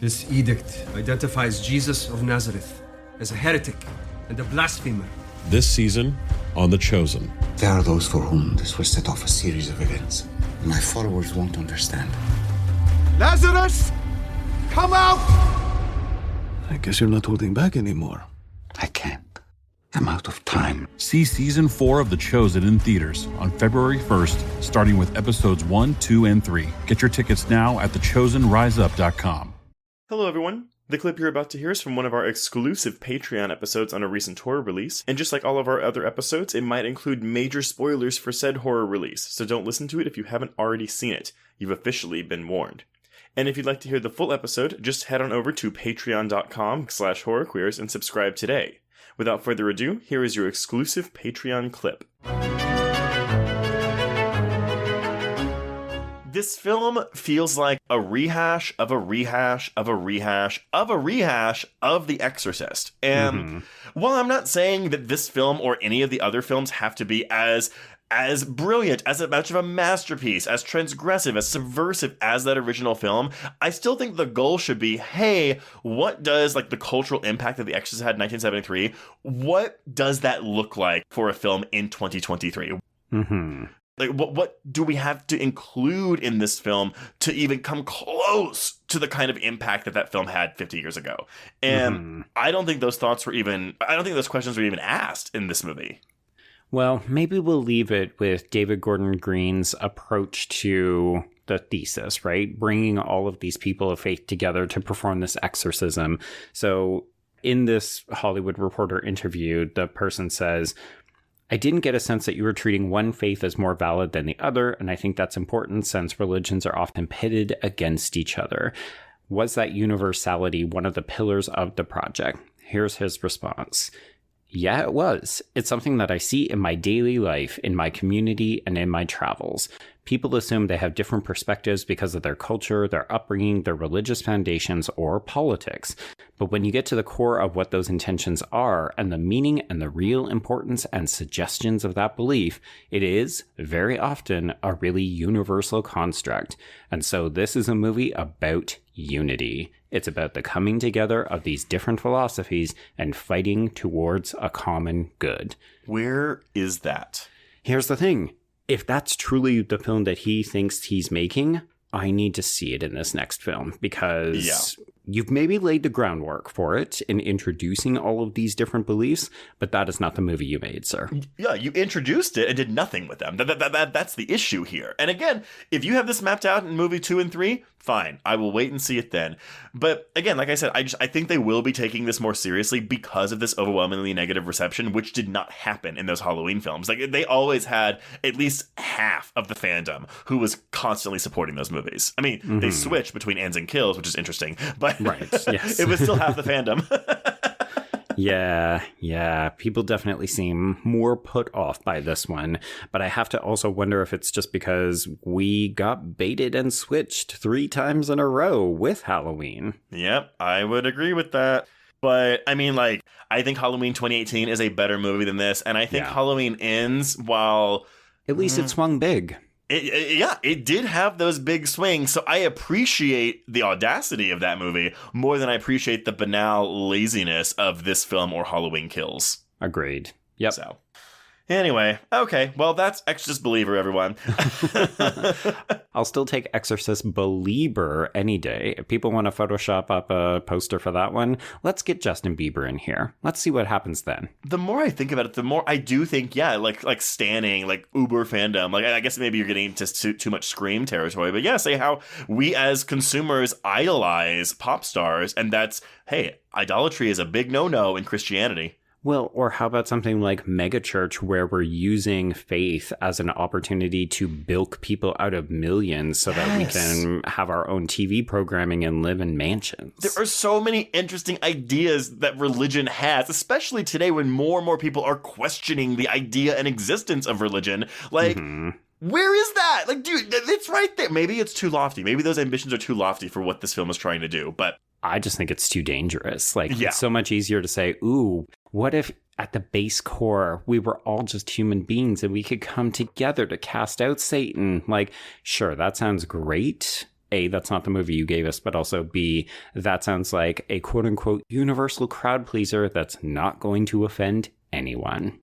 This edict identifies Jesus of Nazareth as a heretic and a blasphemer. This season on The Chosen. There are those for whom this will set off a series of events. My followers won't understand. Lazarus! Come out! I guess you're not holding back anymore. I can't. I'm out of time. See Season 4 of The Chosen in theaters on February 1st, starting with episodes 1, 2, and 3. Get your tickets now at thechosenriseup.com. Hello everyone. The clip you're about to hear is from one of our exclusive Patreon episodes on a recent horror release, and just like all of our other episodes, it might include major spoilers for said horror release, so don't listen to it if you haven't already seen it. You've officially been warned. And if you'd like to hear the full episode, just head on over to patreon.com/horrorqueers and subscribe today. Without further ado, here is your exclusive Patreon clip. This film feels like a rehash of a rehash of a rehash of a rehash of The Exorcist. And while I'm not saying that this film or any of the other films have to be as brilliant, as much of a masterpiece, as transgressive, as subversive as that original film, I still think the goal should be, hey, what does like the cultural impact that The Exorcist had in 1973, what does that look like for a film in 2023? Like, what do we have to include in this film to even come close to the kind of impact that film had 50 years ago? And I don't think those questions were even asked in this movie. Well, maybe we'll leave it with David Gordon Green's approach to the thesis, right? Bringing all of these people of faith together to perform this exorcism. So in this Hollywood Reporter interview, the person says, I didn't get a sense that you were treating one faith as more valid than the other, and I think that's important since religions are often pitted against each other. Was that universality one of the pillars of the project? Here's his response. Yeah, it was. It's something that I see in my daily life, in my community, and in my travels. People assume they have different perspectives because of their culture, their upbringing, their religious foundations, or politics. But when you get to the core of what those intentions are and the meaning and the real importance and suggestions of that belief, it is, very often, a really universal construct. And so this is a movie about unity. It's about the coming together of these different philosophies and fighting towards a common good. Where is that? Here's the thing. If that's truly the film that he thinks he's making, I need to see it in this next film because you've maybe laid the groundwork for it in introducing all of these different beliefs, but that is not the movie you made, sir. Yeah, you introduced it and did nothing with them. That's the issue here. And again, if you have this mapped out in movie 2 and 3, fine. I will wait and see it then. But again, like I said, I think they will be taking this more seriously because of this overwhelmingly negative reception, which did not happen in those Halloween films. Like, they always had at least half of the fandom who was constantly supporting those movies. I mean, they switched between ends and kills, which is interesting, but right, yes. It was still half the fandom. Yeah. People definitely seem more put off by this one. But I have to also wonder if it's just because we got baited and switched 3 times in a row with Halloween. Yep, I would agree with that. But, I mean, like, I think Halloween 2018 is a better movie than this. And I think Halloween Ends, while... At least it swung big. It did have those big swings, so I appreciate the audacity of that movie more than I appreciate the banal laziness of this film or Halloween Kills. Agreed. Yep. So, anyway, okay, well, that's Exorcist Believer, everyone. I'll still take Exorcist Belieber any day. If people want to Photoshop up a poster for that one, let's get Justin Bieber in here. Let's see what happens then. The more I think about it, the more I do think, like standing, like uber fandom. Like, I guess maybe you're getting into too much Scream territory, but yeah, say how we as consumers idolize pop stars, and that's, hey, idolatry is a big no-no in Christianity. Well, or how about something like megachurch, where we're using faith as an opportunity to bilk people out of millions so that we can have our own TV programming and live in mansions. There are so many interesting ideas that religion has, especially today when more and more people are questioning the idea and existence of religion. Like, where is that? Like, dude, it's right there. Maybe it's too lofty. Maybe those ambitions are too lofty for what this film is trying to do, but... I just think it's too dangerous. Like, it's so much easier to say, ooh, what if at the base core, we were all just human beings and we could come together to cast out Satan? Like, sure, that sounds great. A, that's not the movie you gave us, but also B, that sounds like a quote unquote universal crowd pleaser that's not going to offend anyone.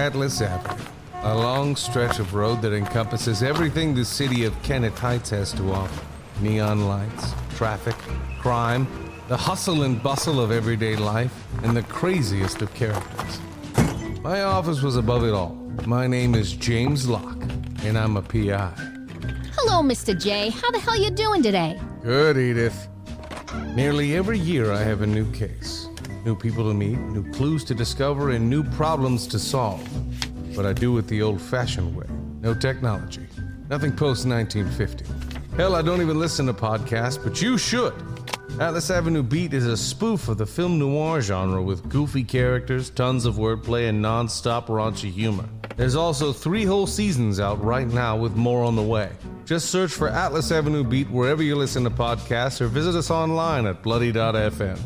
Atlas Avenue, a long stretch of road that encompasses everything the city of Kennett Heights has to offer. Neon lights, traffic, crime, the hustle and bustle of everyday life, and the craziest of characters. My office was above it all. My name is James Locke, and I'm a PI. Hello, Mr. J. How the hell you doing today? Good, Edith. Nearly every year I have a new case. New people to meet, new clues to discover, and new problems to solve. But I do it the old-fashioned way. No technology. Nothing post-1950. Hell, I don't even listen to podcasts, but you should. Atlas Avenue Beat is a spoof of the film noir genre with goofy characters, tons of wordplay, and non-stop raunchy humor. There's also 3 whole seasons out right now with more on the way. Just search for Atlas Avenue Beat wherever you listen to podcasts or visit us online at bloody.fm.